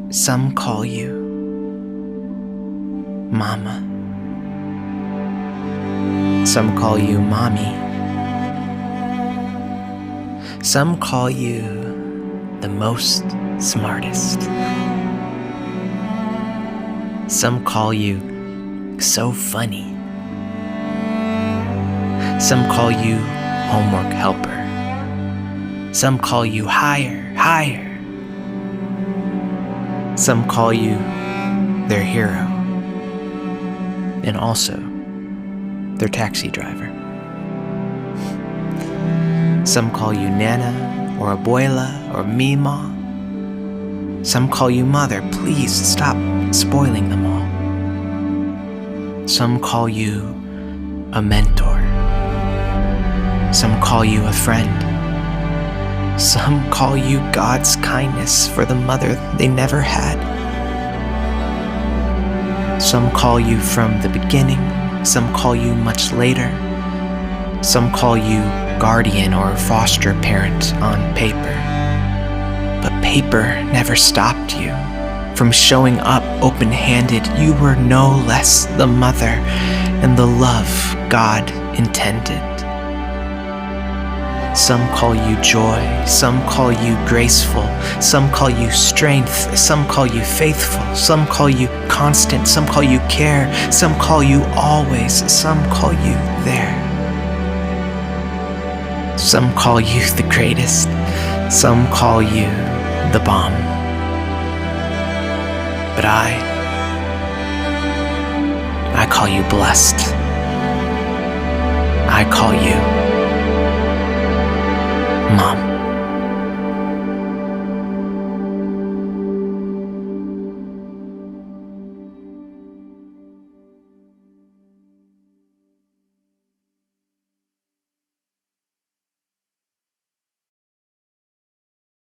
Some call you Mama. Some call you Mommy. Some call you the most smartest. Some call you so funny. Some call you homework helper. Some call you higher. Some call you their hero, and also their taxi driver. Some call you Nana or Abuela or Mima. Some call you Mother. Please stop spoiling them all. Some call you a mentor. Some call you a friend. Some call you God's kindness for the mother they never had. Some call you from the beginning. Some call you much later. Some call you guardian or foster parent on paper. But paper never stopped you from showing up open-handed. You were no less the mother and the love God intended. Some call you joy, some call you graceful, some call you strength, some call you faithful, some call you constant, some call you care, some call you always, some call you there. Some call you the greatest, some call you the bomb. But I call you blessed. I call you Mom.